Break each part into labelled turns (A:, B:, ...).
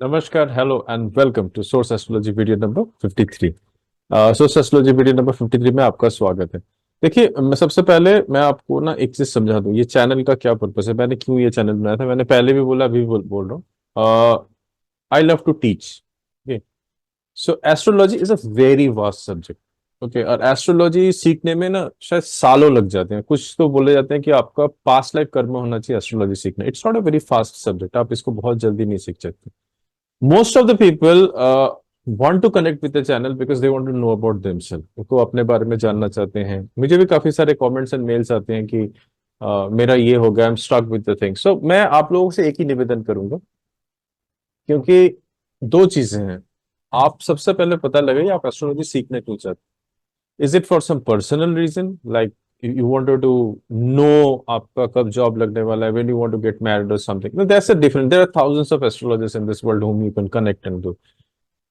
A: नमस्कार, hello and welcome to source astrology video number 53। Source astrology video number 53 में आपका स्वागत है। देखिए, मैं सबसे पहले मैं आपको ना एक चीज समझा दूं, ये चैनल का क्या पर्पस है, मैंने क्यों ये चैनल बनाया था। मैंने पहले भी बोला, अभी भी बोल रहा हूँ। I love to teach. So astrology is a very vast subject. Okay, और एस्ट्रोलॉजी सीखने में ना शायद सालों लग जाते हैं। कुछ तो बोले जाते हैं कि आपका पास्ट लाइफ कर्म होना चाहिए एस्ट्रोलॉजी सीखना। It's not a very fast subject, आप इसको बहुत जल्दी नहीं सीख सकते। Most of the people want to connect with the channel because they want to know about themselves। उनको अपने बारे में जानना चाहते हैं। मुझे भी काफी सारे कमेंट्स एंड मेल्स आते हैं कि मेरा ये हो गया, I am stuck with the thing. So मैं आप लोगों से एक ही निवेदन करूंगा, क्योंकि दो चीजें हैं। आप सबसे पहले पता लगाइए आप एस्ट्रोलॉजी सीखना क्यों चाहते हैं। Is it for some personal reason, like you wanted to know आपका कब जॉब लगने वाला है, when you want to get married और something. That's a different, there are thousands of astrologers in this world whom you can connect and do।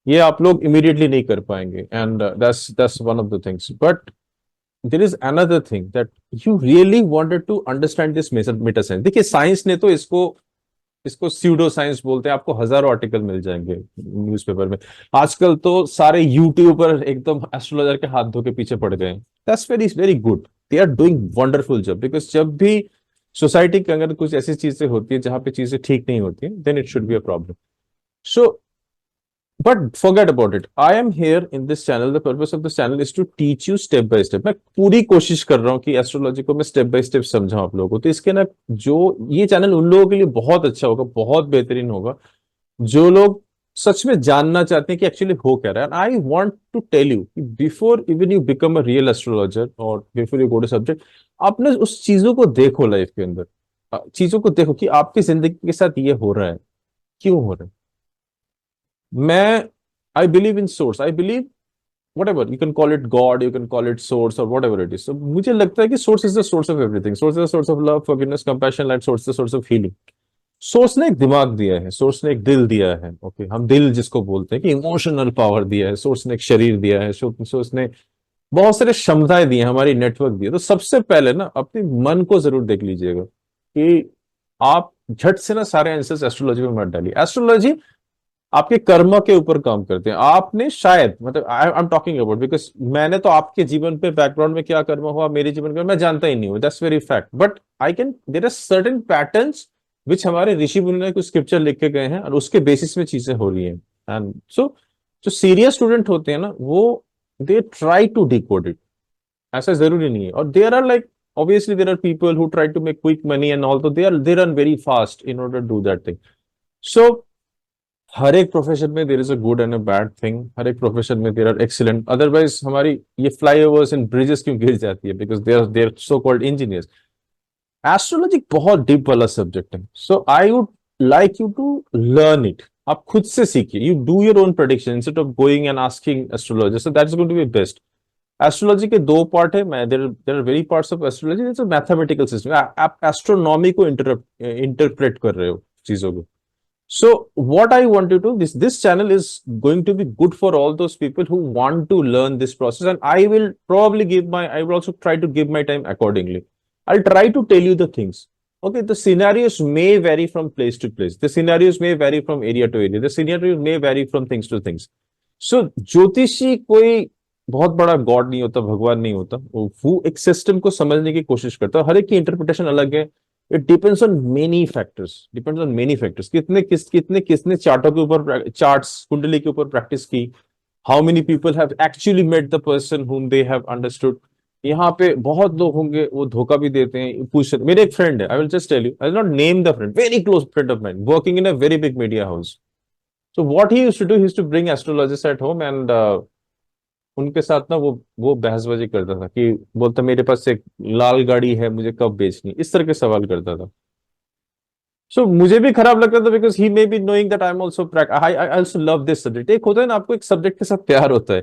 A: ये आप लोग immediately नहीं कर पाएंगे, and that's one of the things. But there is another thing that you really wanted to understand this meta science. देखिए, science ने तो इसको इसको स्यूडो साइंस बोलते हैं। आपको हजारों आर्टिकल मिल जाएंगे न्यूज़पेपर में। आजकल तो सारे यूट्यूबर एकदम एस्ट्रोलॉजर के हाथ धो के पीछे पड़ गए हैं। That's very very good, they are doing wonderful job. Because जब भी सोसाइटी के अंदर कुछ ऐसी चीजें होती है जहां पे चीजें ठीक नहीं होती हैं, then it should be a problem. So but forget about it, I am here in this channel, the purpose of this channel is to teach you step by step। मैं पूरी कोशिश कर रहा हूँ कि एस्ट्रोलॉजी को मैं स्टेप बाय स्टेप समझाऊं आप लोगों को। तो इसके ना, जो ये चैनल उन लोगों के लिए बहुत अच्छा होगा, बहुत बेहतरीन होगा, जो लोग सच में जानना चाहते हैं कि एक्चुअली हो क्या रहा है। I want to tell you before even you become a real astrologer और before you go to subject, आपने उस चीजों को देखो लाइफ के अंदर। चीजों को देखो कि आपकी जिंदगी के साथ ये हो रहा है, क्यों हो रहा है। मैं I believe in source, I believe whatever you can call it god, you can call it source or whatever it is। so मुझे लगता है कि source is the source of everything। source is the source of love, forgiveness, compassion, light। source is the source of healing। Source ने एक दिमाग दिया है, source ने एक दिल दिया है। ओके, हम दिल जिसको बोलते हैं कि इमोशनल पावर दिया है। सोर्स ने एक शरीर दिया है। सोर्स ने बहुत सारे क्षमताएं दी हैं, हमारी नेटवर्क दी है। तो सबसे पहले ना अपने मन को जरूर देख लीजिएगा कि आप झट से ना सारे आंसर्स एस्ट्रोलॉजी में मत डालिए। एस्ट्रोलॉजी आपके कर्म के ऊपर काम करते हैं। आपने शायद, मतलब I am talking about, because मैंने तो आपके जीवन पे बैकग्राउंड में क्या कर्म हुआ मेरे जीवन में मैं जानता ही नहीं हूँ, that's very fact. But I can, there are certain patterns which हमारे ऋषि मुनि ने कुछ स्क्रिप्चर लिख के गए हैं और उसके बेसिस में चीजें हो रही हैं। एंड सो जो सीरियस स्टूडेंट होते हैं ना, वो they try to decode it. ऐसा जरूरी नहीं है। और there are like, obviously there are people who try to make quick money and all, so they run very fast in order to do that thing। so हर एक profession में there is a good and a bad thing. हर एक profession में there are excellent, otherwise हमारी ये flyovers and bridges क्यों गिर जाती है, because they are so called engineers. Astrology बहुत डीप वाला सब्जेक्ट है। So I would like you to learn it. आप खुद से सीखिए, you do your own prediction instead of going and asking astrologer. So that is going to be best. Astrology के दो part है, there are very parts of astrology. It's a mathematical system. आप astronomy को interpret कर रहे हो चीजों को। So what I want to do, this channel is going to be good for all those people who want to learn this process, and I will probably I will also try to give my time accordingly। I'll try to tell you the things। Okay, the scenarios may vary from place to place, the scenarios may vary from area to area, the scenarios may vary from things to things। So ज्योतिषी कोई बहुत बड़ा God नहीं होता, भगवान नहीं होता। वो एक सिस्टम को समझने की कोशिश करता है। हर एक की इंटरप्रिटेशन अलग है। It depends on many factors, depends on many factors. कितने किसने चार्टों के ऊपर, चार्ट्स कुंडली के ऊपर प्रैक्टिस की। How many people have actually met the person whom they have understood। यहाँ पे बहुत लोग होंगे वो धोखा भी देते हैं, पूछ। मेरे एक फ्रेंड है, I will just tell you, I will not name the friend, very close friend of mine working in a very big media house. So what he used to do, he used to bring astrologist at home and उनके साथ ना वो बहसबाजी करता था कि बोलता मेरे पास एक लाल गाड़ी है, मुझे कब बेचनी, इस तरह के सवाल करता था। सो मुझे भी खराब लगता था, because he may be knowing that I am also I also love this subject. एक होता है ना, आपको एक सब्जेक्ट के साथ प्यार होता है,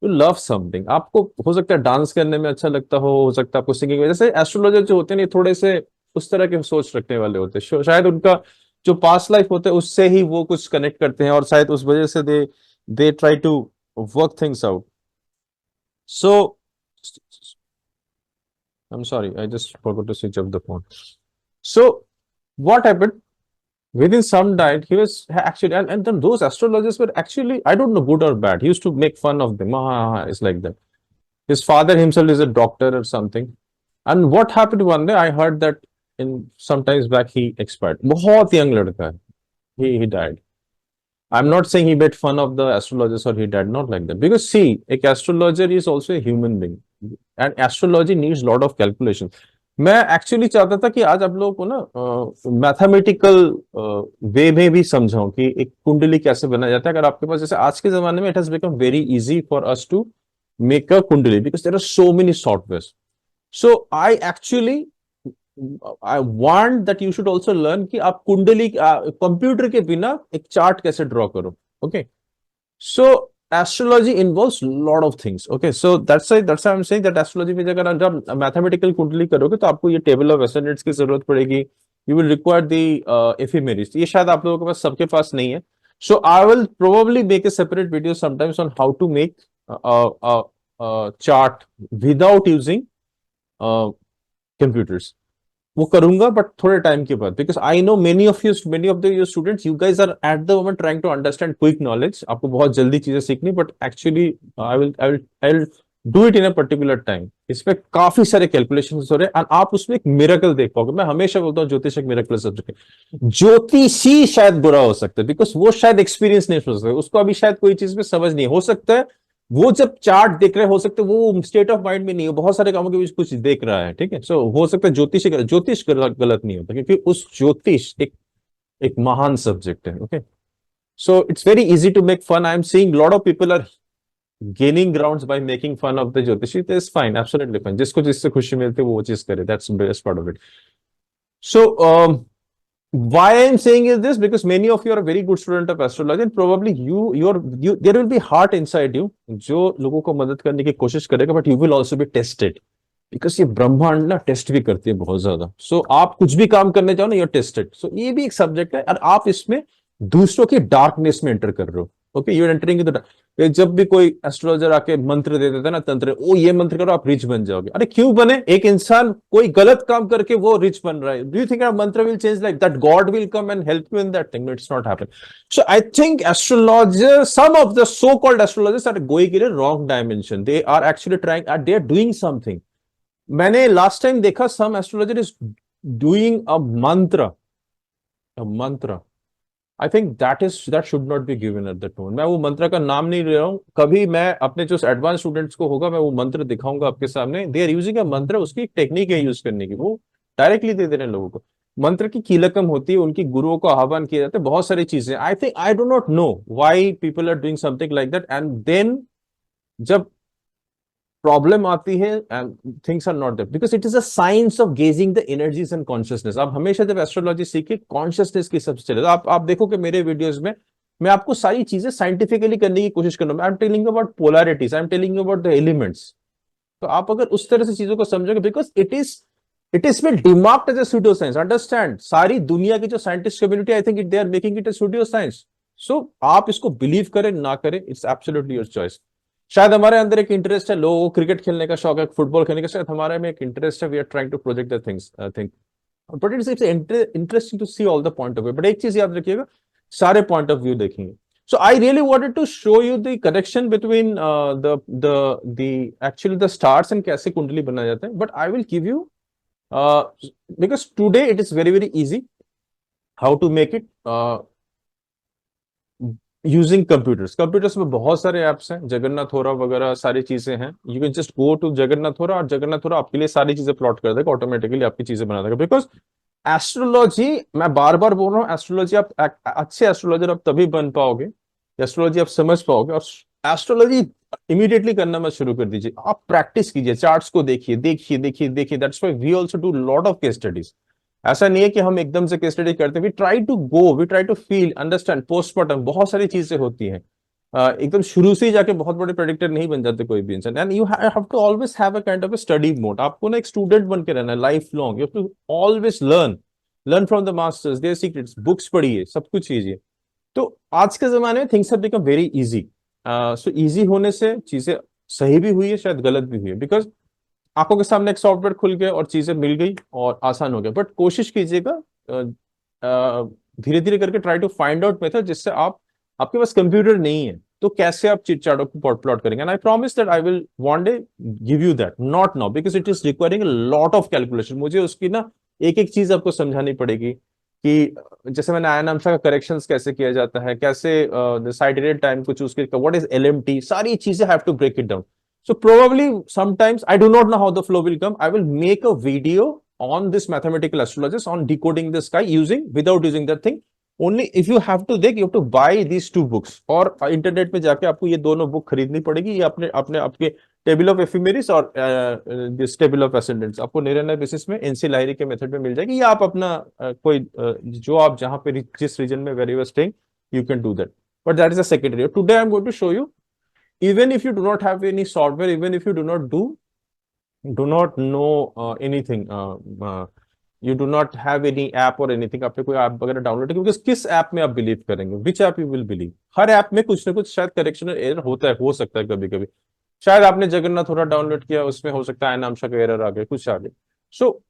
A: यू लव समथिंग। आपको हो सकता है डांस करने में अच्छा लगता हो सकता है आपको सिंगिंग में। जैसे एस्ट्रोलॉजर जो होते हैं ना, थोड़े से उस तरह के सोच रखने वाले होते हैं। शायद उनका जो पास्ट लाइफ होता है उससे ही वो कुछ कनेक्ट करते हैं, और शायद उस वजह से they try to work things out. So I'm sorry, I just forgot to switch off the phone। So what happened? within some diet, he was actually, and then those astrologers were actually, I don't know, good or bad. He used to make fun of them. It's like that. His father himself is a doctor or something. And what happened one day, I heard that in sometimes back he expired. बहुत young लड़का है. He died. I'm not saying he made fun of the astrologers or he died, not like that. Because see, a astrologer is also a human being, and astrology needs lot of calculation. मैं actually चाहता था कि आज आप लोगों को ना mathematical वे में भी समझाऊं कि एक कुंडली कैसे बनाया जाता है. अगर आपके पास, जैसे आज के जमाने में it has become very easy for us to make a kundli because there are so many software. So I actually I want that you should also learn कि आप कुंडली कंप्यूटर के बिना एक चार्ट कैसे ड्रॉ करो. Okay, so astrology involves lot of things. Okay, so that's why I am saying that astrology में अगर आप जब मैथमेटिकल कुंडली करोगे तो आपको ये टेबल ऑफ एसेंडेंट्स की जरूरत पड़ेगी. You will require the ephemeris. ये शायद आप लोगों के पास, सबके पास नहीं है. So I will probably make a separate video sometimes on how to make chart without using computers. वो करूंगा बट थोड़े टाइम के बाद, because I know many of the your students, you guys are at the moment trying to understand quick knowledge. आपको बहुत जल्दी चीजें सीखनी, but actually I will do it in a particular time. इसमें काफी सारे कैलकुलेशन हो रहे हैं और आप उसमें एक मिरेकल देख पाओगे. मैं हमेशा बोलता हूँ ज्योतिष एक मिरेकल सब्जेक्ट है. ज्योतिषी शायद बुरा हो सकता है बिकॉज वो शायद एक्सपीरियंस नहीं हो सकता, उसको अभी शायद कोई चीज में समझ नहीं हो सकता है. वो जब चार्ट देख रहे हो सकते वो स्टेट ऑफ माइंड में नहीं हो, बहुत सारे कामों के बीच कुछ देख रहा है. ठीक है, सो हो सकता है ज्योतिष गलत नहीं होता, क्योंकि उस ज्योतिष एक महान सब्जेक्ट है. Okay, so it's very easy to make fun. I am seeing lot of people are gaining grounds by making fun of the jyotishi. That's fine, absolutely fine. जिसको जिससे खुशी मिलती है वो चीज करे. That's best part of it. So why I'm saying is this, because many of you are a very good student of astrology and probably you there will be heart inside you जो लोगों को मदद करने की कोशिश करेगा, but you will also be tested because ये ब्रह्मांड ना टेस्ट भी करती है बहुत ज्यादा. So आप कुछ भी काम करने जाओ ना, you're tested. So ये भी एक सब्जेक्ट है और आप इसमें दूसरों की डार्कनेस में एंटर कर रहे हो. Okay, you are entering in the. जब भी कोई एस्ट्रोलॉजर आके मंत्र दे देता है ना, तंत्र, ओ ये मंत्र करो आप रिच बन जाओगे. अरे क्यों बने? एक इंसान कोई गलत काम करके वो रिच बन रहा है. Do you think mantra will change like that? God will come and help you in that thing? It's not happen. So I think astrologer, some of the so called astrologers are going in a wrong dimension. They are actually trying, they are doing something. मैंने last time देखा some astrologer is doing a mantra. I think that should not be given at that moment. मैं वो मंत्र का नाम नहीं ले रहा हूँ. कभी मैं अपने जो एडवांस स्टूडेंट्स को होगा मैं वो मंत्र दिखाऊंगा आपके सामने. दे आर यूजिंग अ मंत्र, उसकी एक टेक्निक है यूज करने की, वो डायरेक्टली दे दे रहे हैं लोगों को. मंत्र की कीलकम होती है, उनकी गुरुओं को आह्वान किया जाता है, बहुत सारी चीजें. I do not know why people are doing something like that. And then जब प्रॉब्लम आती है and things are not that, because it is a science of gazing the energies and consciousness. आप हमेशा जब एस्ट्रोलॉजी सीखे consciousness की सबसे चले. आप देखो कि मेरे वीडियोस में मैं आपको सारी चीजें साइंटिफिकली करने की कोशिश कर रहा हूं. I am telling about polarities, I am telling about the elements. तो आप अगर उस तरह से चीजों को समझोगे, because it is been demarked as a pseudo science. Understand, सारी दुनिया की जो scientist community, I think they are making it a pseudo science. So आप इसको बिलीव करें ना करें, इट्स एब्सोल्युटली योर चॉइस. शायद हमारे अंदर एक इंटरेस्ट है, लोगों को क्रिकेट खेलने का शौक है, फुटबॉल खेलने का, शायद हमारे में एक इंटरेस्ट है. We are trying to project the things, I think. But it's interesting to see all the point of view. But एक चीज याद रखिएगा, सारे पॉइंट ऑफ व्यू देखेंगे. So I really wanted to show you the connection between the actually the stars and कैसे कुंडली बनाया जाता है. But I will give you because today it is very very easy how to make it using computers में बहुत सारे apps हैं, जगन्नाथ होरा वगैरह सारी चीजें हैं. You can just go to Jagannath Hora और जगन्नाथ होरा आपके लिए सारी चीजें प्लॉट कर देगा, ऑटोमेटिकली आपकी चीजें बना देगा. बिकॉज एस्ट्रोलॉजी, मैं बार बार बोल रहा हूँ, एस्ट्रोलॉजी आप अच्छे एस्ट्रोलॉजर आप तभी बन पाओगे, एस्ट्रोलॉजी आप समझ पाओगे. और एस्ट्रोलॉजी इमीडिएटली करना मत शुरू कर दीजिए, आप प्रैक्टिस कीजिए, चार्ट्स को देखिए देखिए देखिए देखिए. That's why we also do lot of case studies. ऐसा नहीं है कि हम एकदम से केस स्टडी करते. We try to feel, understand, postmortem, बहुत सारी चीजें होती हैं. एकदम शुरू से ही जाके बहुत बड़े प्रेडिक्टर नहीं बन जाते कोई भी इंसान. And you have to always have a kind of a study mode. आपको ना एक स्टूडेंट बन के रहना है life long. You have to always learn from the masters, their secrets, books पढ़िए, सब कुछ कीजिए. तो आज के जमाने में things have become very easy. So easy होने से चीजें सही भी हुई है, शायद गलत भी हुई है, बिकॉज आंखों के सामने एक सॉफ्टवेयर खुल गया और चीजें मिल गई और आसान हो गया. बट कोशिश कीजिएगा धीरे धीरे करके try to find out method जिससे आप, आपके पास कंप्यूटर नहीं है तो कैसे आप चिट चार्टों को प्लॉट करेंगे। And I promise that I will one day give you that, not now because it is requiring a lot of calculation. मुझे उसकी ना एक एक चीज आपको समझानी पड़ेगी कि जैसे मैंने आयन अंश का करेक्शंस कैसे किया जाता है, कैसे साइटेटेड टाइम को चूज करके, व्हाट इज एलएमटी, सारी चीजें have to break it down. So probably sometimes I do not know how the flow will come. I will make a video on this mathematical astrologist on decoding the sky without using that thing. Only if you have to you have to buy these two books, और internet पे जाके आपको ये दोनों book खरीदनी पड़ेगी। ये अपने अपने आपके टेबल ऑफ एफिमेरिस और दिस टेबल ऑफ एसेंडेंट्स आपको निर्णय बेसिस में एनसी लाहिरी के मेथड में मिल जाएगी, या आप अपना कोई जो आप जहां पे जिस रीजन में where you are staying you can do that, but that is a secondary. Today I am going to show you, even if you do not have any software, even if you do not know anything, you do not have any app or anything, आपने कोई app वगैरह download किया, क्योंकि किस app में आप believe करेंगे, विच app you will believe. Her app में कुछ ना कुछ शायद करेक्शन एरर होता है, हो सकता है कभी कभी। शायद आपने जगन्नाथ थोड़ा डाउनलोड किया, उसमें हो सकता है नामशा का एरर आ गया, कुछ आ गया। So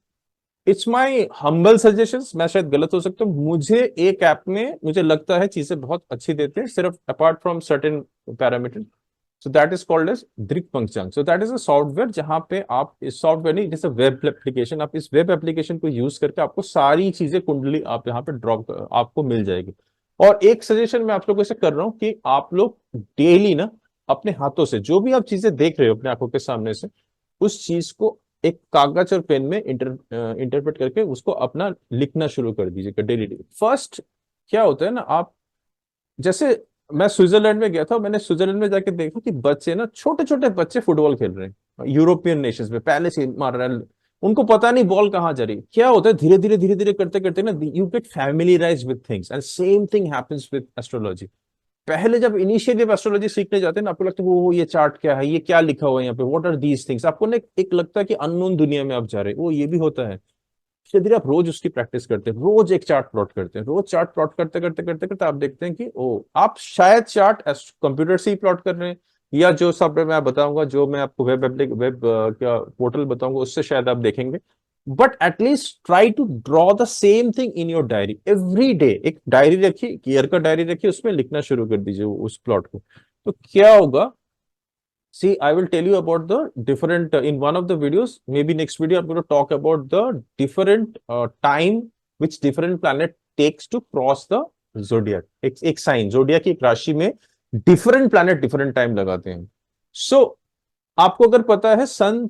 A: it's my humble suggestions, मैं शायद गलत हो सकता हूँ। मुझे एक ऐप में मुझे लगता है चीजें बहुत अच्छी देते हैं, सिर्फ apart from certain parameter. So that is called as Drik Panchang. So that is a software जहां पे आप, इस सॉफ्टवेयर नहीं, जैसे वेब एप्लीकेशन, आप इस वेब एप्लीकेशन को यूज करके आपको सारी चीजें कुंडली आप यहाँ पे ड्रॉप आपको मिल जाएगी। और एक सजेशन मैं आप लोगों से कर रहा हूँ कि आप लोग डेली ना अपने हाथों से जो भी आप चीजें देख रहे हो अपने आंखों के सामने से, उस चीज को एक कागज और पेन में इंटरप्रेट करके उसको अपना लिखना शुरू कर दीजिएगा डेली। फर्स्ट क्या होता है ना, आप जैसे, मैं स्विट्जरलैंड में गया था, मैंने स्विट्जरलैंड में जाके देखा कि बच्चे ना, छोटे छोटे बच्चे फुटबॉल खेल रहे हैं यूरोपियन नेशंस में, पहले से मार रहे हैं, उनको पता नहीं बॉल कहाँ जा रही। क्या होता है, धीरे धीरे धीरे धीरे करते करते ना you get familiarise with things, and same thing happens with astrology. पहले जब इनिशियली जब एस्ट्रोलॉजी सीखने जाते हैं ना, आपको लगता है वो ये चार्ट क्या है, ये क्या लिखा हुआ है यहाँ पे, व्हाट आर दीज थिंग्स, आपको ना एक लगता है कि अननोन दुनिया में आप जा रहे हैं, वो ये भी होता है। धीरे धीरे आप रोज उसकी प्रैक्टिस करते हैं, रोज एक चार्ट प्लॉट करते हैं, रोज चार्ट प्लॉट करते करते करते करते आप देखते हैं कि ओ, आप शायद चार्ट कंप्यूटर से ही प्लॉट कर रहे हैं, या जो सॉफ्टवेयर मैं बताऊंगा, जो मैं आपको वेब क्या पोर्टल बताऊंगा, उससे शायद आप देखेंगे। But at least try to draw the same thing in your diary every day. एक डायरी रखिए, ईयर का डायरी रखिए, उसमें लिखना शुरू कर दीजिए उस प्लॉट को। तो क्या होगा, see, I will tell you about the different in one of the videos, maybe next video I'm going to talk about the different time which different planet takes to cross the zodiac। एक sign zodiac की एक राशि में different planet different time लगाते हैं। so आपको अगर पता है सन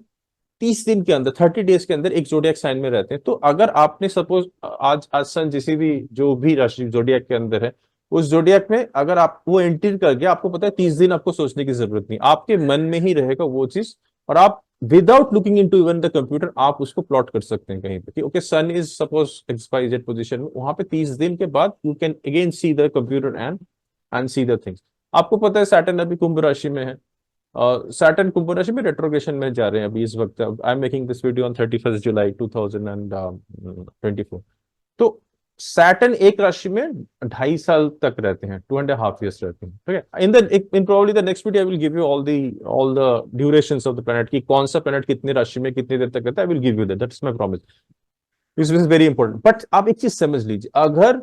A: 30 दिन के अंदर, 30 डेज के अंदर एक जोडियक साइन में रहते हैं, तो अगर आपने सपोज आज आज सन किसी भी जो भी राशि जोडियक के अंदर है, उस जोडियक में अगर आप वो एंटर कर गया, आपको पता है 30 दिन आपको सोचने की जरूरत नहीं, आपके मन में ही रहेगा वो चीज, और आप without looking into even the computer आप उसको प्लॉट कर सकते हैं कहीं पे। Okay, sun is suppose XYZ position में, वहां पे 30 दिन के बाद you can again see the computer and see the things. आपको पता है सैटर्न अभी कुंभ राशि में है, सैटर्न कुंभ राशि में रेट्रोग्रेशन में जा रहे हैं अभी इस वक्त। I am making this video on 31 जुलाई 2024। तो सैटर्न एक राशि में 2.5 साल तक रहते हैं, 2.5 years रहते हैं, ठीक है। In probably the next video I will give you all the durations of the planet, कि कौन सा प्लैनेट कितनी राशि में कितनी देर तक रहता है। I will give you that is my promise, this is very important. But आप एक चीज समझ लीजिए, अगर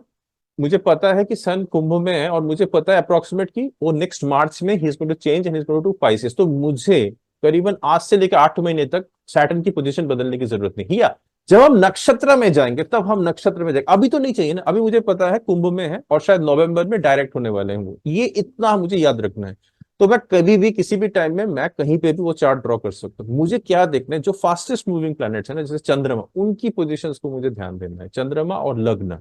A: मुझे पता है कि सन कुंभ में है और मुझे पता है अप्रोक्सीमेट कि वो नेक्स्ट मार्च में he is going to change and he is going to pieces, तो मुझे करीबन आज से लेकर 8 महीने तक सैटर्न की पोजीशन बदलने की जरूरत नहीं। या जब हम नक्षत्र में जाएंगे तब हम नक्षत्र में जाएंगे, अभी तो नहीं चाहिए ना। अभी मुझे पता है कुंभ में है और शायद नवंबर में डायरेक्ट होने वाले हैं वो, ये इतना मुझे याद रखना है। तो मैं कभी भी किसी भी टाइम में मैं कहीं पे भी वो चार्ट ड्रॉ कर सकता हूँ। मुझे क्या देखना है, जो फास्टेस्ट मूविंग प्लैनेट्स है ना, जैसे चंद्रमा, उनकी पोजीशंस को मुझे ध्यान देना है। चंद्रमा और लग्न,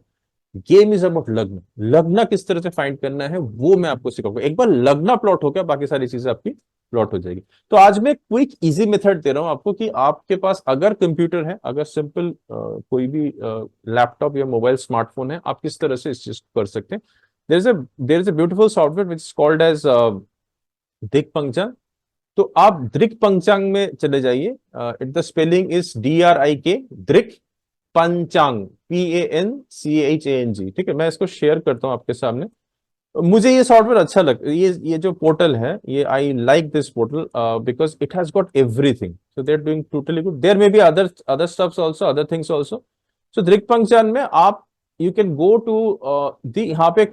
A: गेम इज अबाउट लग्न। लग्न किस तरह से फाइंड करना है वो मैं आपको सिखाऊंगा। एक बार लग्न प्लॉट हो गया, बाकी सारी चीजें आपकी प्लॉट हो जाएगी। तो आज मैं क्विक इजी मेथड दे रहा हूं आपको, कि आपके पास अगर कंप्यूटर है, अगर सिंपल कोई भी लैपटॉप या मोबाइल स्मार्टफोन है, आप किस तरह से इस चीज को कर सकते हैं। There is a beautiful software which is called as Drik Panchang. तो आप दृक पंचांग में चले जाइए, द स्पेलिंग इज DRIK, दृक पंचांग, PANCHANG, ठीक है। मैं इसको शेयर करता हूं आपके सामने। मुझे ये सॉफ्टवेयर अच्छा लगता है, ये जो पोर्टल है, ये I like this portal because it has got everything, so they are doing totally good. There may be other stuffs also, other things also. So Drik Panchang में आप you can go to the, यहाँ पे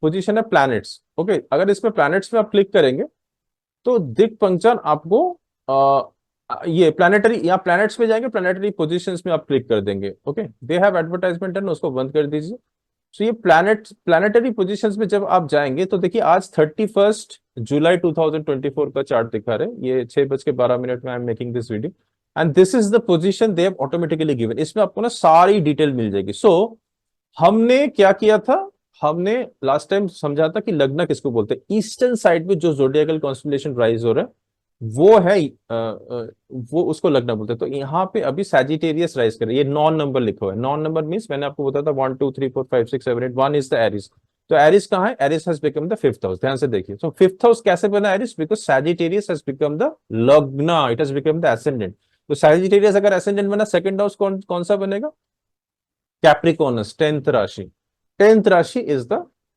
A: position है planets. Okay, अगर इसमें planets में आप click करेंगे तो दिक पंक्चन आपको ये प्लानिटरी, या प्लैनेट्स में जाएंगे, प्लानिटरी पोजीशंस में आप क्लिक कर देंगे। ओके, दे हैव एडवर्टाइजमेंट है, उसको बंद कर दीजिए। सो ये प्लैनेटरी पोजीशंस में जब आप जाएंगे तो देखिए आज 31 जुलाई 2024 का चार्ट दिखा रहे हैं। ये 6:12 में I am making this video and this is the position they have automatically given. इसमें आपको ना सारी डिटेल मिल जाएगी। सो हमने क्या किया था, हमने लास्ट टाइम समझा था कि लग्न किसको बोलते हैं। ईस्टर्न साइड में जो जोडियाकल कॉन्स्टेलेशन राइज हो रहा है वो है वो उसको लग्न बोलते हैं। तो यहाँ पे अभी सैजिटेरियस राइज कर रही है, ये नॉन नंबर लिखा हुआ है। नॉन नंबर मींस मैंने आपको बताया था 1 2 3 4 5 6 7 8, 1 इज द एरिस। तो एरिस कहाँ है, Aries has become the fifth house. ध्यान से देखिए, सो फिफ्थ हाउस कैसे बना Aries, because Sagittarius has become the lagna, it has become the ascendant. तो सैजिटेरियस अगर एसेंडेंट बना, सेकंड हाउस कौन सा बनेगा, कैप्रिकॉर्नस, 10th राशि। 10th राशि इज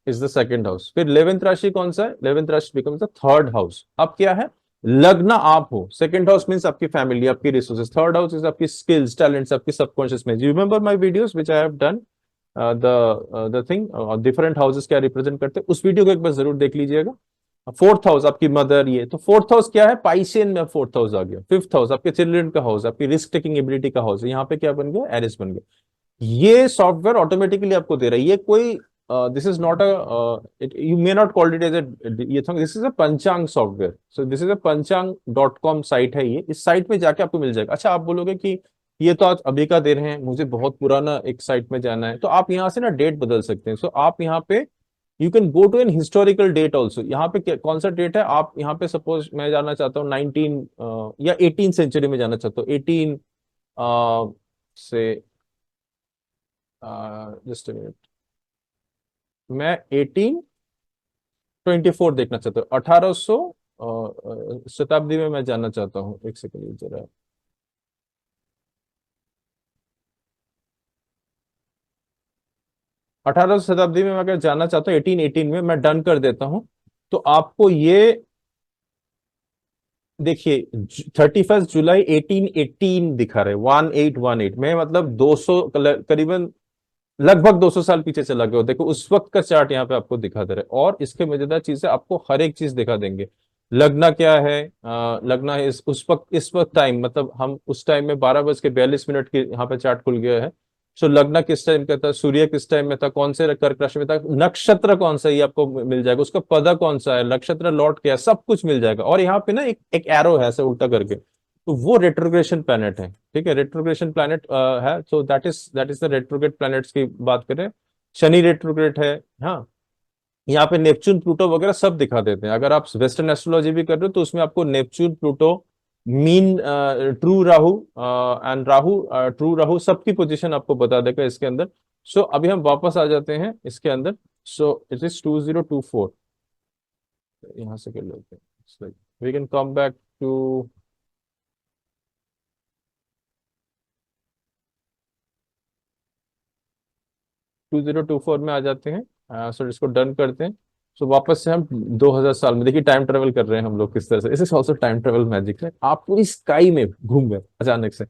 A: द सेकंड हाउस। फिर 11th राशि कौन सा है, 11th राशि बिकम्स द थर्ड हाउस। अब क्या है, लग्न आप हो, सेकंड हाउस मींस आपकी फैमिली, आपकी रिसोर्सेज, थर्ड हाउस इज आपकी स्किल्स, टैलेंट्स, आपकी सबकॉन्शियस में। You remember my videos which I have done, the thing different houses क्या रिप्रेजेंट करते हैं, उस वीडियो को एक बार जरूर देख लीजिएगा। फोर्थ हाउस आपकी मदर, ये तो फोर्थ हाउस क्या है, पाइसियन में फोर्थ हाउस आ गया। फिफ्थ हाउस आपके चिल्ड्रन का हाउस, आपकी रिस्क टेकिंग एबिलिटी का हाउस है। यहाँ पे क्या बन गया, एरिस बन गया। ये सॉफ्टवेयर ऑटोमेटिकली आपको दे रहा है। ये कोई this is not a, you may not called it as ये this is a panchang software. So this is a पंचांग.com साइट है ये। इस साइट पे जाके आपको मिल जाएगा। अच्छा, आप बोलोगे कि ये तो आज अभी का दे रहे हैं, मुझे बहुत पुराना एक साइट में जाना है, तो आप यहाँ से ना डेट बदल सकते हैं। सो आप यहाँ पे you can go to an historical date also. यहाँ पे कौन सा डेट है, आप यहाँ पे सपोज मैं जाना चाहता हूँ 19 या 18 सेंचुरी में जाना चाहता हूँ, 18 से जस्ट मिनट, मैं 1824 देखना चाहता हूँ, 1800 शताब्दी में मैं जानना चाहता हूँ। एक सेकंड जरा, 1800 शताब्दी में मैं अगर जानना चाहता हूँ 1818 में, मैं डन कर देता हूँ। तो आपको ये देखिए 31 जुलाई 1818 दिखा रहे, 1818 में, मतलब 200 करीबन लगभग 200 साल पीछे चला गया। देखो उस वक्त का चार्ट यहाँ पे आपको दिखा दे रहे, और इसके मजेदार चीज है, आपको हर एक चीज दिखा देंगे। लगना क्या है, लगना है इस वक्त टाइम, मतलब हम उस टाइम में 12:42 के यहाँ पे चार्ट खुल गया है। सो लगना किस टाइम का था, सूर्य किस टाइम में था, कौन से कर्क राशि में था, नक्षत्र कौन सा, ये आपको मिल जाएगा, उसका पद कौन सा है, नक्षत्र लॉर्ड क्या है, सब कुछ मिल जाएगा। और यहाँ पे ना एक एरो है ऐसे उल्टा करके, तो वो रेट्रोग्रेशन प्लैनेट है। ठीक है, रेट्रोग्रेशन प्लैनेट है। सो that is the retrograde planets की बात करें। शनि रेट्रोग्रेड है। हाँ, यहाँ पे नेपच्यून प्लूटो वगैरह सब दिखा देते हैं। अगर आप वेस्टर्न एस्ट्रोलॉजी भी कर रहे हो तो उसमें आपको Neptune Pluto, mean, true Rahu and Rahu, true Rahu, सबकी पोजीशन आपको बता देगा इसके अंदर। सो अभी हम वापस आ जाते हैं इसके अंदर। सो इट इज 2024, यहाँ से कर लेते हैं, we can come back to 2024 में आ जाते हैं। सो इसको डन करते हैं। सो वापस से हम 2000 साल में, देखिए टाइम ट्रेवल कर रहे हैं हम लोग किस तरह से। This is also time travel magic है, आप पूरी स्काई में घूम गए अचानक से।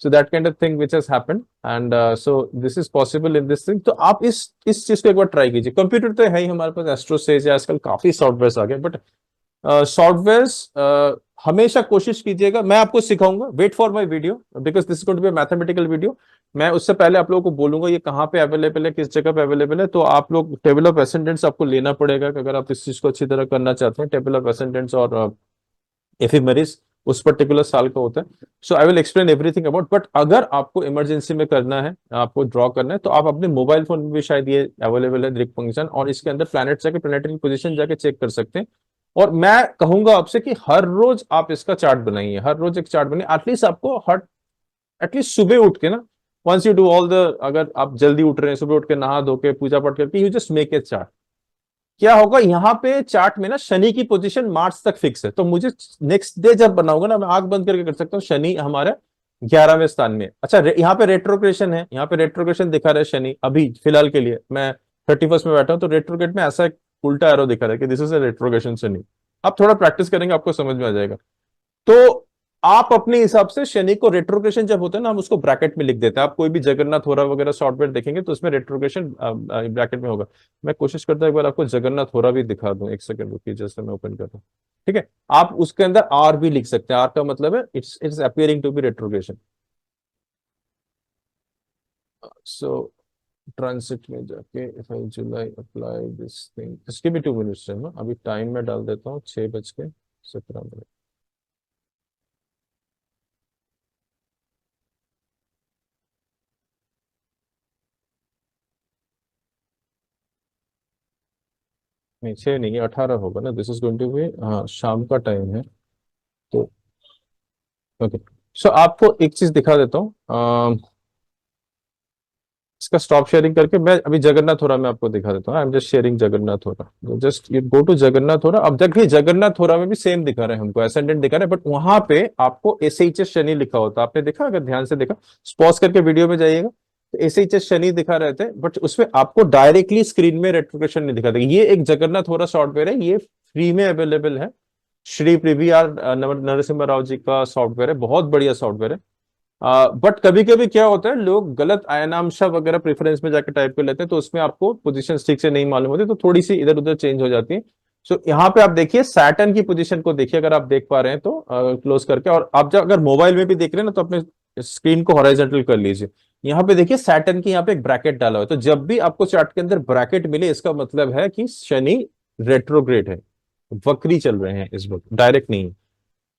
A: So that kind of thing which has happened and so this is possible in this thing. तो आप इस चीज को एक बार ट्राई कीजिए। कंप्यूटर तो है ही हमारे पास, एस्ट्रोसेज है, आजकल काफी सॉफ्टवेयर आ गए, बट सॉफ्टवेयर हमेशा कोशिश कीजिएगा। मैं आपको सिखाऊंगा, wait for my video, because this is going to be mathematical video. मैं उससे पहले आप लोगों को बोलूंगा ये कहाँ पे अवेलेबल है, किस जगह पे अवेलेबल है। तो आप लोग टेबल ऑफ एसेंडेंट्स आपको लेना पड़ेगा कि अगर आप इस चीज को अच्छी तरह करना चाहते हैं। टेबल ऑफ एसेंडेंट्स और एफिमेरिस उस पर्टिकुलर साल का होता है। So I will explain everything about, but अगर आपको इमरजेंसी में करना है, आपको ड्रॉ करना है, तो आप अपने मोबाइल फोन में भी शायद ये अवेलेबल है दिक् फंक्शन, और इसके अंदर प्लैनेट जाके प्लैनेटरी पोजीशन जाके चेक कर सकते हैं। और मैं कहूंगा आपसे कि हर रोज आप इसका चार्ट बनाइए, हर रोज एक चार्ट बनाइए। एटलीस्ट आपको हर एटलीस्ट सुबह उठ के ना, once you do all the, अगर आप जल्दी उठ रहे हैं, सुबह उठ के नहा धो के पूजा पाठ करके, you just make a chart. क्या होगा यहाँ पे चार्ट में ना, शनि की पोजीशन मार्च तक फिक्स है, तो मुझे नेक्स्ट डे जब बनाऊंगा ना, मैं आंख बंद करके कर सकता हूँ, शनि हमारे 11वें स्थान में। अच्छा, यहाँ पे रेट्रोग्रेशन है, यहाँ पे रेट्रोग्रेशन दिखा रहा है शनि अभी फिलहाल के लिए। मैं 31 में बैठा हूँ, तो रेट्रोग्रेट में ऐसा एक उल्टा एरो दिखा रहा है कि this is a retrogression Shani. आप थोड़ा प्रैक्टिस करेंगे आपको समझ में आ जाएगा। तो आप अपने हिसाब से शनि को रेट्रोग्रेशन जब होता है ना, हम उसको ब्रैकेट में लिख देते हैं। आप कोई भी जगन्नाथ होरा वगैरह सॉफ्टवेयर देखेंगे तो उसमें रेट्रोग्रेशन ब्रैकेट में होगा। मैं कोशिश करता हूँ एक बार आपको जगन्नाथ होरा भी दिखा दूं, एक सेकंड रुकिए, जैसे मैं ओपन करता हूँ। ठीक है, आप उसके अंदर आर भी लिख सकते हैं, आर का मतलब है it's it's appearing to be retrogression. So transit में जाके if I July apply this thing, इसके भी 2 मिनट्स है ना, अभी टाइम में डाल देता हूँ 6:17। नहीं 6 नहीं, 18 होगा ना, this is going to be, हाँ शाम का टाइम है। तो ओके, सो आपको एक चीज दिखा देता हूँ, इसका स्टॉप शेयरिंग करके मैं अभी जगन्नाथ होरा में आपको दिखा देता हूँ। I am just sharing Jagannath Hora, just you go to Jagannath Hora. अब देखिए जगन्नाथ होरा में भी सेम दिखा रहे हैं हमको, एसेंडेंट दिखा रहे हैं, बट वहां पे आपको एस एच एस शनि लिखा होता है, आपने देखा? अगर ध्यान से देखा, पॉज करके वीडियो में जाइएगा, तो एस एच एस शनि दिखा रहे थे, बट उसमें आपको डायरेक्टली स्क्रीन में रेट्रोग्रेशन नहीं दिखा था। ये एक जगन्नाथ होरा सॉफ्टवेयर है, ये फ्री में अवेलेबल है, श्री पीवीआर नरसिम्हा राव जी का सॉफ्टवेयर है, बहुत बढ़िया सॉफ्टवेयर है। बट कभी कभी क्या होता है, लोग गलत आयनामशा वगैरह प्रेफरेंस में जाकर टाइप कर लेते हैं, तो उसमें आपको पोजीशन ठीक से नहीं मालूम होती, तो थोड़ी सी इधर उधर चेंज हो जाती है। सो यहाँ पे आप देखिए सैटर्न की पोजीशन को देखिए, अगर आप देख पा रहे हैं तो क्लोज करके, और आप जब अगर मोबाइल में भी देख रहे हैं ना, तो अपने स्क्रीन को हॉरिजॉन्टल कर लीजिए। यहाँ पे देखिए सैटर्न की यहाँ पे एक ब्रैकेट डाला हुआ है, तो जब भी आपको चार्ट के अंदर ब्रैकेट मिले, इसका मतलब है कि शनि रेट्रोग्रेड है, वक्री चल रहे हैं इस वक्त, डायरेक्ट नहीं।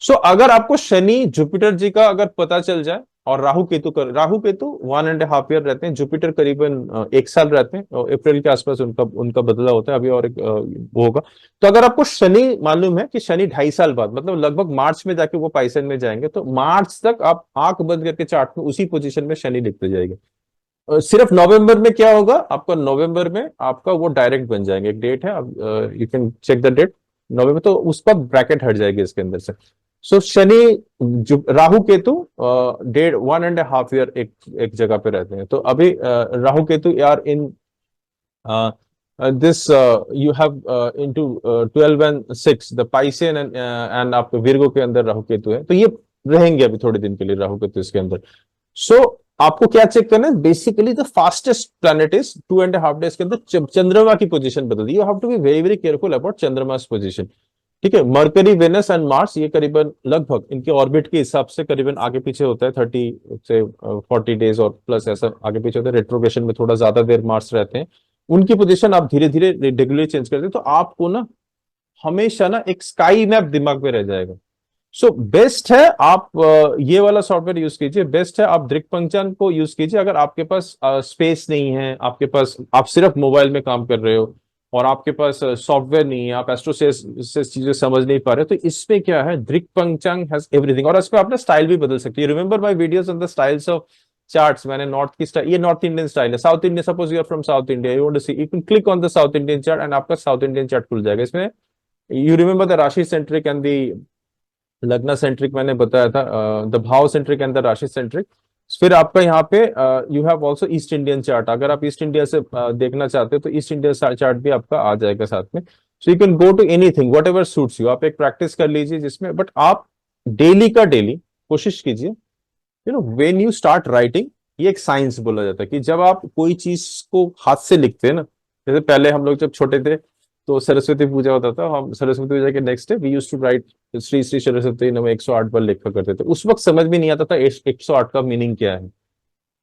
A: सो अगर आपको शनि जुपिटर जी का अगर पता चल जाए, और राहु केतु कर, राहु केतु 1.5 ईयर रहते हैं, जुपिटर करीबन 1 साल रहते हैं, और अप्रैल के आसपास उनका उनका बदला होता है, अभी और एक वो होगा। तो अगर आपको शनि मालूम है कि शनि 2.5 साल बाद, मतलब लगभग मार्च में जाके वो पाइसन में जाएंगे, तो मार्च तक आप आंख बंद करके चार्ट में उसी पोजीशन में शनि लिखते जाएंगे। सिर्फ नवंबर में क्या होगा आपका, नवंबर में आपका वो डायरेक्ट बन जाएंगे, एक डेट है, अब you can check the date, November, तो उसका ब्रैकेट हट जाएगी इसके अंदर से। सो शनि राहु केतु 1.5 ईयर एक एक जगह पे रहते हैं, तो अभी राहु केतु यार in this you have into 12 and 6 the Pisces and आपके विर्गो के अंदर राहु केतु है, तो ये रहेंगे अभी थोड़े दिन के लिए राहु केतु इसके अंदर। सो आपको क्या चेक करना है, basically the fastest planet is 2.5 days के अंदर चंद्रमा की पोजीशन बदल दी। You have to be very very careful about चंद्रमास पोजीशन। ठीक है, मरकरी वेनस एंड मार्स ये करीबन लगभग इनके ऑर्बिट के हिसाब से करीबन आगे पीछे होता है, 30 से 40 डेज और प्लस ऐसा आगे पीछे होता है। रेट्रोग्रेशन में थोड़ा ज्यादा देर मार्स रहते हैं, उनकी पोजीशन आप धीरे धीरे रेगुलरली चेंज करते हैं, तो आपको ना हमेशा ना एक स्काई मैप दिमाग में रह जाएगा। सो बेस्ट है आप ये वाला सॉफ्टवेयर यूज कीजिए, बेस्ट है आप दृक्पंचन को यूज कीजिए। अगर आपके पास स्पेस नहीं है, आपके पास, आप सिर्फ मोबाइल में काम कर रहे हो और आपके पास सॉफ्टवेयर नहीं है, आप एस्ट्रो से चीजें समझ नहीं पा रहे, तो इसमें क्या है, दृक्पंचन हैज एवरीथिंग, और इसमें अपना स्टाइल भी बदल सकती है। Remember my videos on the styles of charts, मैंने नॉर्थ की स्टाइल, ये नॉर्थ इंडियन स्टाइल है, south Indian, suppose you are from south India, you want to see, you can click on the south Indian chart and आपका south Indian chart खुल जाएगा। इसमें you remember the rashi centric and the lagna centric मैंने बताया था, the bhava centric and the rashi centric. फिर आपका यहाँ पे you have also east Indian chart, अगर आप ईस्ट इंडिया से देखना चाहते हो तो ईस्ट इंडिया चार्ट भी आपका आ जाएगा साथ में। So you can go to anything whatever suits you, आप एक प्रैक्टिस कर लीजिए जिसमें, बट आप डेली का डेली कोशिश कीजिए, you know when you start writing, ये एक साइंस बोला जाता है कि जब आप कोई चीज को हाथ से लिखते हैं ना, जैसे पहले हम लोग जब छोटे थे तो सरस्वती पूजा होता था, हम सरस्वती पूजा के next day we used to write Shri Shri Saraswati namah 108 बार लिखा करते थे। उस वक्त समझ भी नहीं आता था 108 का मीनिंग क्या है,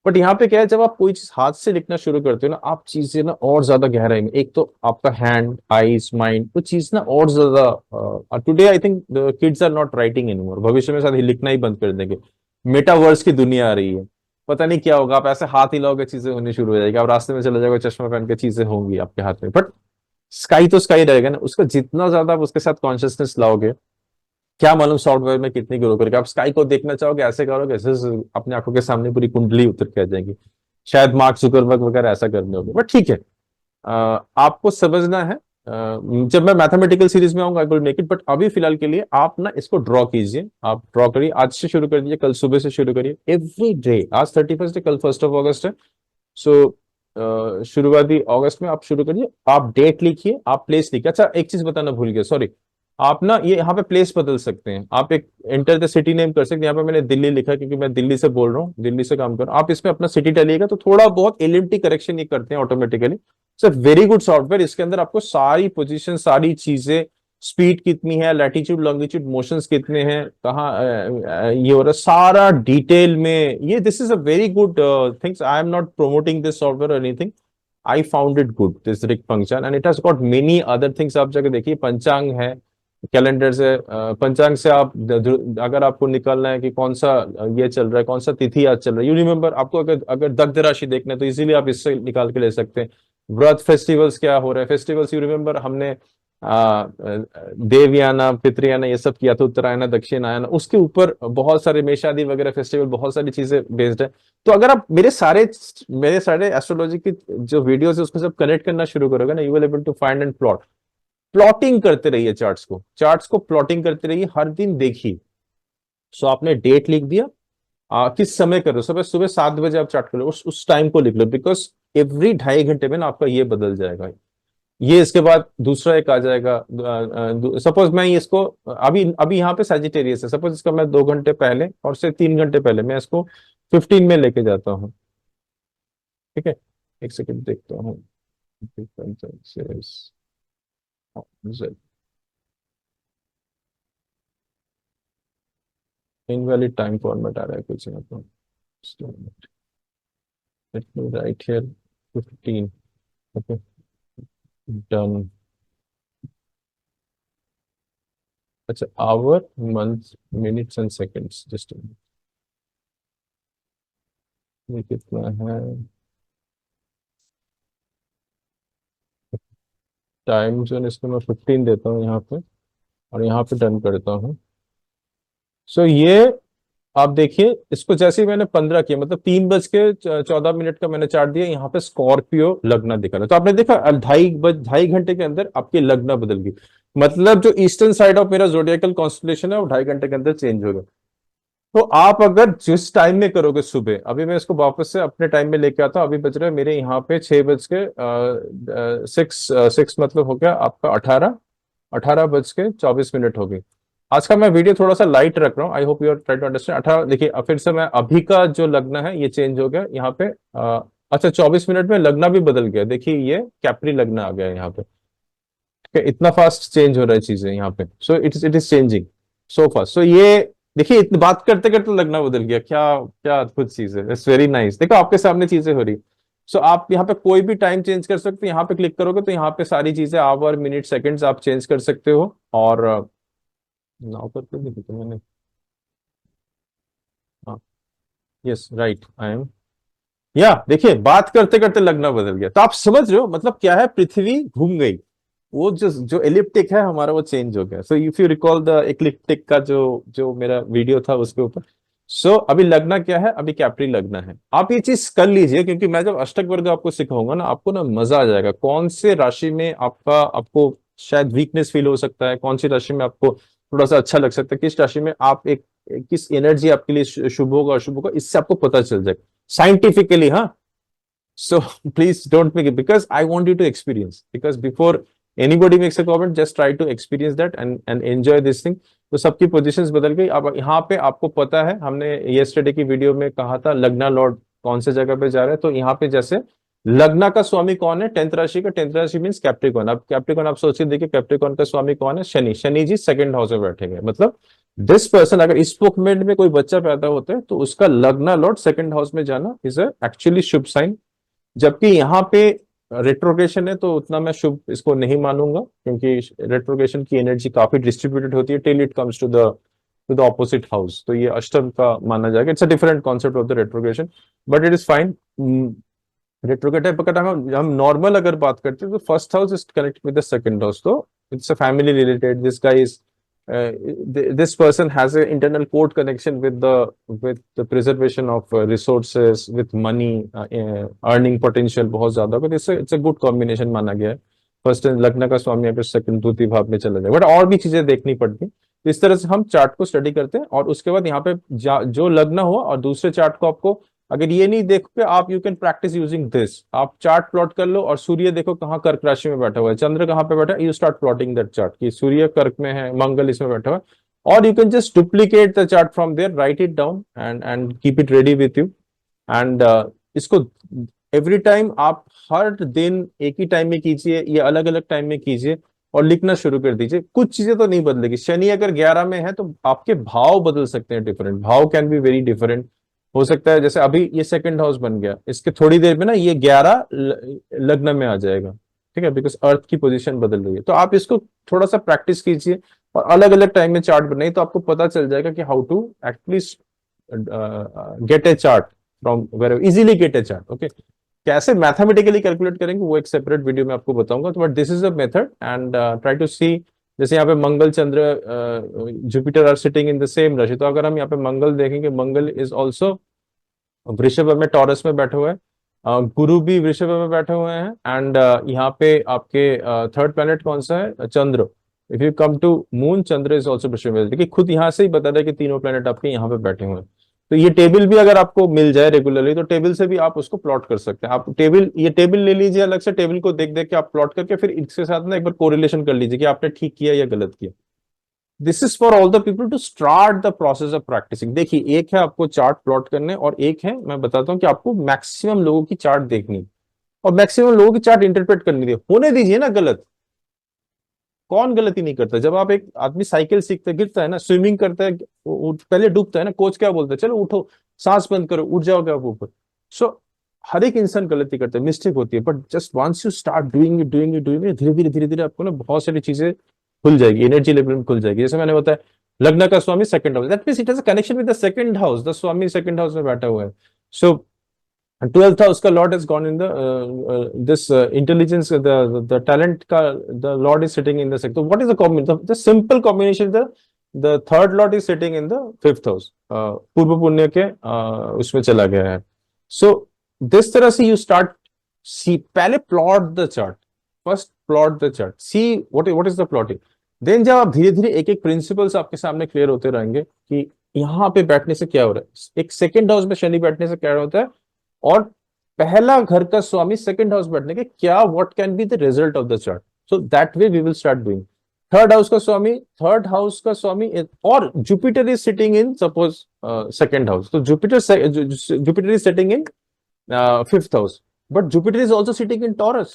A: बट यहाँ पे क्या है, जब आप कोई चीज हाथ से लिखना शुरू करते हो ना, आप चीजें ना और ज्यादा गहराई में, एक तो आपका हैंड आईज माइंड, वो चीज ना और ज्यादा, today I think the kids are not writing anymore, भविष्य में शायद लिखना ही बंद कर देंगे। मेटावर्स की दुनिया आ रही है, पता नहीं क्या होगा, आप ऐसे हाथ हिलाओगे चीजें होनी शुरू हो जाएगी, आप रास्ते में चले जाओगे चश्मा पहन के चीजें होंगी आपके हाथ में, बट स्काई तो स्काई रहेगा ना, उसका जितना ज्यादा आप उसके साथ कॉन्शियसनेस लाओगे, क्या मालूम सॉफ्टवेयर में कितनी ग्रो करके आप स्काई को देखना चाहोगे, ऐसे करोगे ऐसे अपने आंखों के सामने पूरी कुंडली उतर के आ जाएगी। शायद मार्क जुकरबर्ग वगैरह ऐसा करने होगे, बट ठीक है, आपको समझना है। जब मैं मैथमेटिकल सीरीज में आऊंगा I will make it, but अभी फिलहाल के लिए आप ना इसको ड्रॉ कीजिए, आप ड्रॉ करिए, आज से शुरू कर दीजिए, कल सुबह से शुरू करिए, एवरी डे। आज 31 है, कल 1 ऑगस्ट है। सो शुरुआती अगस्त में आप शुरू करिए, आप डेट लिखिए, आप प्लेस लिखिए। अच्छा एक चीज बताना भूल गया, सॉरी, आप ना ये यहाँ पे प्लेस बदल सकते हैं, आप एक एंटर द सिटी नेम कर सकते हैं। यहाँ पे मैंने दिल्ली लिखा है क्योंकि मैं दिल्ली से बोल रहा हूँ, दिल्ली से काम कर रहा हूँ। आप इसमें अपना सिटी डालिएगा तो थोड़ा बहुत एलिमेंट्री करेक्शन ये करते हैं automatically. It's very good software. इसके अंदर आपको सारी पोजीशन, सारी चीजें, स्पीड कितनी है, लैटिट्यूड लॉन्गिट्यूड मोशंस कितने हैं, कहाँ ये हो रहा है, सारा डिटेल में ये। This is a very good things. I am not promoting this software और anything, I found it good, this rick function, and it has got many other things. आप जाके देखिए, पंचांग है, कैलेंडर से पंचांग से आप अगर आपको निकालना है कि कौन सा ये चल रहा है, कौन सा तिथि आज चल रहा है, यू रिमेम्बर, आपको अगर अगर दग्ध राशि देखना है तो इजीली आप इससे निकाल के ले सकते हैं। व्रत, फेस्टिवल्स क्या हो रहा है, फेस्टिवल्स यू रिमेम्बर हमने देवयाना, पितृयाना ये सब किया था, उत्तरायण, दक्षिणायन, उसके ऊपर बहुत सारे मेषादि वगैरह फेस्टिवल, बहुत सारी चीजें बेस्ड है। तो अगर आप मेरे सारे एस्ट्रोलॉजी की जो वीडियोस है उसको सब कनेक्ट करना शुरू करोगे ना, you will able to find and plot. Plotting करते रहिए, चार्ट्स को प्लॉटिंग करते रहिए, हर दिन देखिए। सो आपने डेट लिख दिया, किस समय करो, सुबह सुबह 7 बजे आप चार्ट करो, उस टाइम को लिख लो, बिकॉज एवरी 2.5 घंटे में ना आपका ये बदल जाएगा। ये इसके बाद दूसरा एक आ जाएगा। सपोज मैं इसको अभी अभी यहाँ पे सैजिटेरियस है, सपोज इसका मैं 2 घंटे पहले और से 3 घंटे पहले मैं इसको 15 में लेके जाता हूँ। ठीक है, एक सेकंड देखता हूँ। इनवैलिड टाइम फॉर्मेट आ रहा है कुछ यहाँ पर। Let me write here 15। Okay, done. अच्छा, hour, month, minutes and seconds, just ये कितना है, टाइम जोन इसको मैं 15 देता हूँ यहाँ पे, और यहाँ पे डन करता हूँ। सो ये आप देखिए, इसको जैसे ही मैंने 15 किया, मतलब 3 बज के 14 मिनट का मैंने चार्ट दिया, यहाँ पे स्कॉर्पियो लगना दिखा रहा, तो आपने देखा 2.5 घंटे के अंदर आपकी लगना बदल गई। मतलब जो ईस्टर्न साइड ऑफ मेरा जोडियाकल कॉन्स्टलेशन है वो 2.5 घंटे के अंदर चेंज होगा। तो आप अगर जिस टाइम में करोगे सुबह, अभी मैं इसको वापस से अपने टाइम में लेके आता हूँ, अभी बज रहे हैं मेरे यहाँ पे 6 मतलब हो गया आपका 18 बज के 24 मिनट हो गई। आज का मैं वीडियो थोड़ा सा लाइट रख रहा हूँ, I hope you are try to understand. 18 देखिए, अब फिर से मैं अभी का जो लगना है ये चेंज हो गया यहाँ पे। अच्छा, 24 मिनट में लगना भी बदल गया, देखिए ये कैप्री लगना आ गया यहाँ पे। ठीक है, इतना फास्ट चेंज हो रहा है चीजें यहाँ पे। So it is changing so fast. So ये देखिए, इतनी बात करते करते लगना बदल गया, क्या क्या अद्भुत चीज है। It's very nice. देखो आपके सामने चीजें हो रही। सो आप यहाँ पे कोई भी टाइम चेंज कर सकते हो, यहाँ पे क्लिक करोगे तो यहाँ पे सारी चीजें, आवर, मिनट, सेकंड्स आप चेंज कर सकते हो। और नाउ पर क्यों नहीं लिखा मैंने? हाँ, यस राइट, आई एम। या देखिए, बात करते करते लगना बदल गया, तो आप समझ रहे हो मतलब क्या है, पृथ्वी घूम गई। वो जो जो एलिप्टिक है हमारा वो चेंज हो गया। So if you recall the ecliptic का जो जो मेरा वीडियो था उसके ऊपर। सो अभी लगना क्या है, अभी कैप्री लगना है। आप ये चीज कर लीजिए, क्योंकि मैं जब अष्टक वर्ग आपको सिखाऊंगा ना, आपको ना मजा आ जाएगा। कौन से राशि में आपको शायद वीकनेस फील हो सकता है, कौन सी राशि में आपको थोड़ा सा अच्छा लग सकता है, किस राशि में आप किस एनर्जी आपके लिए शुभ होगा अशुभ होगा, इससे आपको पता चल जाएगा साइंटिफिकली। हाँ, so please don't make it, because I want you to experience, because before anybody makes a comment, just try to experience that and enjoy this thing। तो सबकी पोजीशंस बदल गई। अब यहाँ पे आपको पता है, हमने yesterday की वीडियो में कहा था लग्ना लॉर्ड कौन से जगह पे जा रहे हैं। तो यहाँ पे जैसे लग्ना का स्वामी कौन है, 10th राशि का, 10th राशि मीन्स कैप्रिकॉन। अब कैप्रिकॉन आप सोचिए, देखिए कैप्रिकॉन का स्वामी कौन है, शनि। शनि जी सेकंड हाउस में बैठेंगे, मतलब दिस पर्सन, अगर इस पोकमेंट में कोई बच्चा पैदा होता है तो उसका लग्ना लॉर्ड सेकंड हाउस में जाना इज एक्चुअली शुभ साइन। जबकि यहाँ पे रेट्रोगेशन है तो उतना मैं शुभ इसको नहीं मानूंगा, क्योंकि रेट्रोगेशन की एनर्जी काफी डिस्ट्रीब्यूटेड होती है till it comes to the opposite house. तो ये अष्टम का माना जाएगा। It's a different concept of the retrogradation, but it is fine. Retrograde है, अगर हम नॉर्मल अगर बात करते हैं तो first house is connect with the second house, तो it's a family related. This guy is this person has an internal code connection with the preservation of resources, with money, earning potential बहुत ज्यादा, but it's a good combination माना गया है। First लग्न का स्वामी अगर second द्वितीय भाव में चला जाए, बट और भी चीजें देखनी पड़ती हैं। तो इस तरह से हम चार्ट को स्टडी करते हैं, और उसके बाद यहाँ पे जो लग्न हुआ और दूसरे चार्ट को आपको अगर ये नहीं देख पे आप you can practice using this, आप चार्ट प्लॉट कर लो और सूर्य देखो कहाँ कर्क राशि में बैठा हुआ है, चंद्र कहाँ पे बैठा है, you start plotting that chart कि सूर्य कर्क में है, मंगल इसमें बैठा हुआ है, और you can just duplicate the chart from there, write it down and keep it ready with you. And इसको एवरी टाइम आप हर दिन एक ही टाइम में कीजिए या अलग अलग टाइम में कीजिए और लिखना शुरू कर दीजिए। कुछ चीजें तो नहीं बदलेगी। शनि अगर 11 में है तो आपके भाव बदल सकते हैं, डिफरेंट भाव कैन बी वेरी डिफरेंट। हो सकता है जैसे अभी ये सेकंड हाउस बन गया, इसके थोड़ी देर में ना ये 11 लग्न में आ जाएगा, ठीक है, बिकॉज अर्थ की पोजीशन बदल रही है। तो आप इसको थोड़ा सा प्रैक्टिस कीजिए और अलग अलग टाइम में चार्ट बनाइए, तो आपको पता चल जाएगा कि how to at least get a chart from where, easily get a chart. Okay, कैसे मैथमेटिकली कैलकुलेट करेंगे वो एक सेपरेट वीडियो में आपको बताऊंगा। तो but this is a method and try to see. जैसे यहाँ पे Mangal Chandra Jupiter are sitting in the same rashi, तो अगर हम यहाँ पे मंगल देखेंगे, मंगल इज ऑल्सो वृषभ में, टॉरस में बैठे हुए हैं, गुरु भी वृषभ में बैठे हुए हैं, एंड यहाँ पे आपके थर्ड प्लैनेट कौन सा है, Chandra. If you come to moon, Chandra is also Vrishabh में। देखिए खुद यहाँ से ही बता रहा है कि तीनों प्लैनेट आपके यहाँ पे बैठे हुए हैं। तो ये टेबल भी अगर आपको मिल जाए रेगुलरली तो टेबल से भी आप उसको प्लॉट कर सकते हैं। आप टेबल, ये टेबल ले लीजिए अलग से, टेबल को देख देख के आप प्लॉट करके फिर इसके साथ ना एक बार कोरिलेशन कर लीजिए कि आपने ठीक किया या गलत किया। This is for all the people to start the process of practising. देखिए एक है आपको चार्ट प्लॉट करने, और एक है मैं बताता हूँ कि आपको मैक्सिमम लोगों की चार्ट देखनी है और मैक्सिमम लोगों की चार्ट इंटरप्रेट करनी है। होने दीजिए ना गलत, कौन गलती नहीं करता। जब आप एक आदमी साइकिल सीखता है, गिरता है ना, स्विमिंग करता है, पहले डूबता है ना, कोच क्या बोलता है, चलो उठो, सांस बंद करो, उठ जाओगे आप ऊपर। सो हर एक इंसान गलती करता है, मिस्टेक होती है, but just once you start doing it doing it doing it, धीरे धीरे आपको ना बहुत सारी चीजें खुल जाएगी, एनर्जी लेवल में खुल जाएगी। जैसे मैंने बताया लग्न का स्वामी second house, that means it has a connection with the second house, the swami second house में बैठा हुआ है। सो 12th house का lord has gone in the this intelligence, the talent का the lord is sitting in the sector. What is the combination? The simple combination, the third lord is sitting in the fifth house, पूर्व पुण्य के उसमें चला गया है। So this तरह से you start see, पहले plot the chart, first plot the chart, see what is the plotting. Then जब आप धीरे धीरे एक एक प्रिंसिपल्स आपके सामने क्लियर होते रहेंगे कि यहाँ पे बैठने से क्या हो रहा है, एक सेकंड हाउस में शनि बैठने से क्या होता है, और पहला घर का स्वामी सेकंड हाउस बैठने के क्या, what can be the result of the chart. So that way we will start doing. Third house का स्वामी, थर्ड हाउस का स्वामी और Jupiter is sitting in suppose second house, तो Jupiter is sitting in fifth house, but Jupiter is also sitting in Taurus.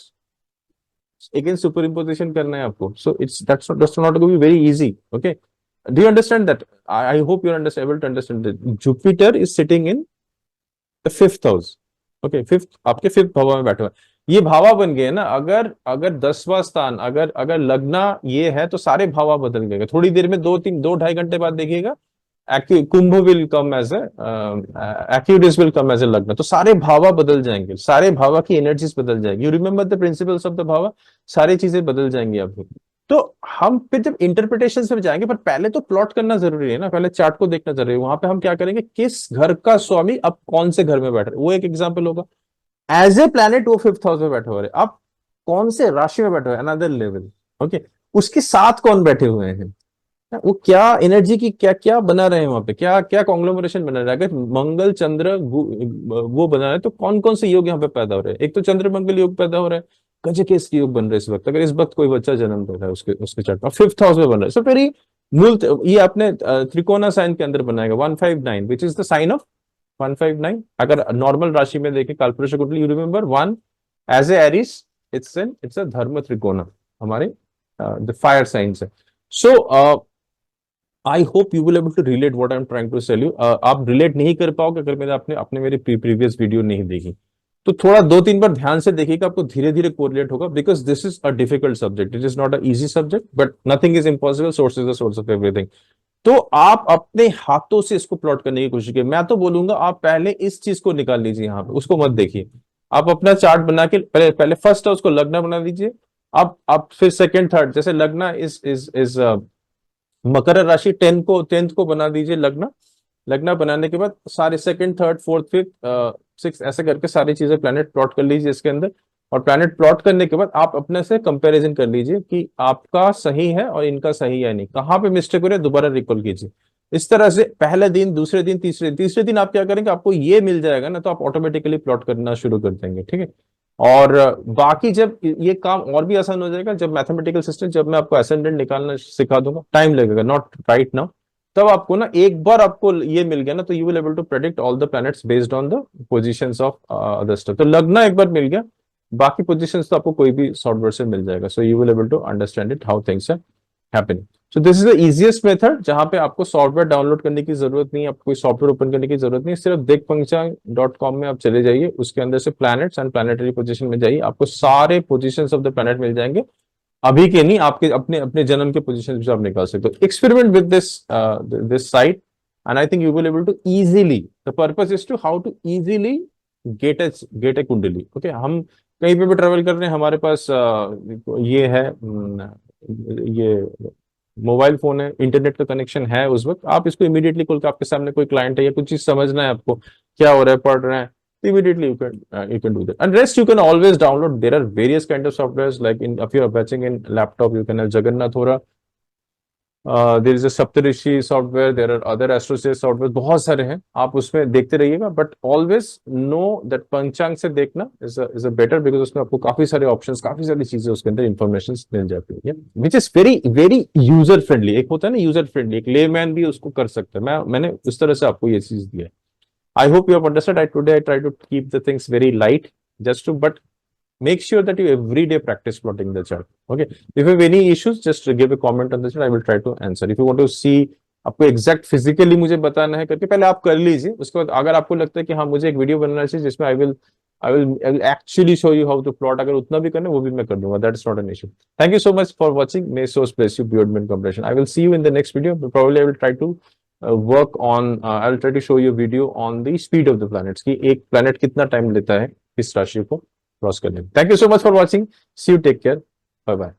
A: Again superimposition करना है आपको। So it's that's not going be very easy. Okay, do you understand that? I hope you are able to understand that Jupiter is sitting in fifth house. Okay, fifth, आपके fifth bhava में बैठे हुए, ये भावा बन गए ना। अगर अगर 10वां स्थान, अगर अगर लग्ना ये है तो सारे भावा बदल गए। थोड़ी देर में 2-2.5 घंटे बाद देखिएगा Kumbh will come as Aquarius will come as a lagna, तो सारे भावा बदल जाएंगे, सारे भावा की एनर्जीज बदल जाएंगी। You remember the principles of the bhava, सारी चीजें बदल जाएंगी आपकी। तो हम फिर जब इंटरप्रिटेशन से जाएंगे, पर पहले तो प्लॉट करना जरूरी है ना, पहले चार्ट को देखना जरूरी है। वहां पे हम क्या करेंगे, किस घर का स्वामी अब कौन से घर में बैठ रहे, वो एक एग्जाम्पल होगा। एज ए प्लैनेट वो फिफ्थ हाउस में बैठे हुए, अब कौन से राशि में बैठे हुए, अनदर लेवल। ओके, उसके साथ कौन बैठे हुए हैं, वो क्या एनर्जी की क्या क्या बना रहे हैं वहां पे, क्या क्या कॉन्ग्लोमरेशन बना रहा है। अगर मंगल चंद्र वो बना रहे हैं तो कौन कौन से योग यहाँ पे पैदा हो रहे हैं। एक तो चंद्र मंगल योग पैदा हो रहा है, गजकेस के योग बन रहे हैं इस वक्त, अगर इस वक्त कोई बच्चा जन्म ले रहा है उसके उसके चार्ट में फिफ्थ हाउस में बन रहा है। सो फिर मूल ये अपने त्रिकोणा साइन के अंदर बनाएगा 159, which is the sign of 159। अगर नॉर्मल राशि में देखें कालपुरुष कुंडली, you remember 1 as a Aries, it's a dharma trikona, हमारे द फायर साइंस है। So I hope you will able to relate what I am trying to tell you. आप relate नहीं कर पाओगे अगर मैंने आपने मेरी प्रीवियस वीडियो नहीं देखी, तो थोड़ा 2-3 बार ध्यान से देखिएगा, आपको धीरे धीरे कोरिलेट होगा, because this is a difficult subject, it is not a easy subject, but nothing is impossible, source is the source of everything. तो आप अपने हाथों से इसको प्लॉट करने की कोशिश कीजिए। मैं तो बोलूंगा आप पहले इस चीज को निकाल लीजिए, यहाँ पे उसको मत देखिए। आप अपना चार्ट बना के पहले पहले फर्स्ट है उसको लग्न बना दीजिए। अब आप फिर सेकंड थर्ड, जैसे लग्न इज मकर राशि, 10th को बना दीजिए लग्न। लग्न बनाने के बाद सारे second third fourth fifth six ऐसे करके सारी चीजें प्लैनेट प्लॉट कर लीजिए इसके अंदर। और प्लैनेट प्लॉट करने के बाद आप अपने से कंपैरिजन कर लीजिए कि आपका सही है और इनका सही है नहीं, कहाँ पे मिस्टेक हो रही है, दोबारा रिकॉल कीजिए। इस तरह से पहले दिन, दूसरे दिन, तीसरे दिन आप क्या करेंगे, आपको ये मिल जाएगा ना, तो आप ऑटोमेटिकली प्लॉट करना शुरू कर देंगे, ठीक है। और बाकी जब ये काम और भी आसान हो जाएगा, जब मैथमेटिकल सिस्टम, जब मैं आपको असेंडेंट निकालना सिखा दूंगा, टाइम लगेगा, नॉट राइट नाउ, तब आपको ना एक बार आपको ये मिल गया ना, तो you will able to predict all the planets based on the positions of other star. तो लगना एक बार मिल गया, बाकी पोजीशंस तो आपको कोई भी सॉफ्टवेयर से मिल जाएगा। So you will able to understand it how things are happening. So this is the easiest method, जहां पे आपको सॉफ्टवेयर डाउनलोड करने की जरूरत नहीं है, आपको कोई सॉफ्टवेयर ओपन करने की जरूरत नहीं है। सिर्फ दिक्पंचांग.com में आप चले जाइए, उसके अंदर से प्लैनेट्स एंड प्लैनेटरी पोजीशन में जाइए, आपको सारे पोजीशंस ऑफ द प्लैनेट मिल जाएंगे। अभी के नहीं, आपके अपने अपने जन्म के पोजीशन भी आप निकाल सकते हो। Experiment with this site and I think you will able to easily, the purpose is to how to easily get a kundli. Okay, हम कहीं पे भी ट्रेवल कर रहे हैं, हमारे पास ये है, ये मोबाइल फोन है, इंटरनेट का कनेक्शन है, उस वक्त आप इसको इमीडिएटली खोल के, आपके सामने कोई क्लाइंट है या कुछ चीज समझना है आपको, क्या हो रहा है, पढ़ रहे हैं, immediately you can do that. And rest you can always download. There are various kind of softwares, like in, if you are watching in laptop, you can have Jagannath Hora, there is a Saptarishi software, there are other astrology software, बहुत सारे हैं, आप उसमें देखते रहिएगा, but always know that पंचांग से देखना is a better, because उसमें आपको काफी सारे options, काफी सारी चीजें उसके अंदर information मिल जाती है, which is very user friendly। एक होता है ना user friendly, एक layman भी उसको कर सकता है। मैंने उस तरह से आपको ये चीज दिया है। I hope you have understood. Today I try to keep the things very light, but make sure that you every day practice plotting the chart. Okay. If you have any issues, just give a comment on the chat. I will try to answer. If you want to see, आपको exact physically मुझे बताना है करके, पहले आप कर लीजिए। उसके बाद अगर आपको लगता है कि हाँ मुझे एक वीडियो बनाना चाहिए जिसमें I will actually show you how to plot, अगर उतना भी करना है वो भी मैं कर दूंगा। That is not an issue. Thank you so much for watching. May source bless you beyond min comprehension. I will see you in the next video. Probably I will try to work on, I'll try to show you a video on the speed of the planets, कि एक planet कितना time लेता है इस राशि को cross करने में। Thank you so much for watching. See you. Take care. Bye bye.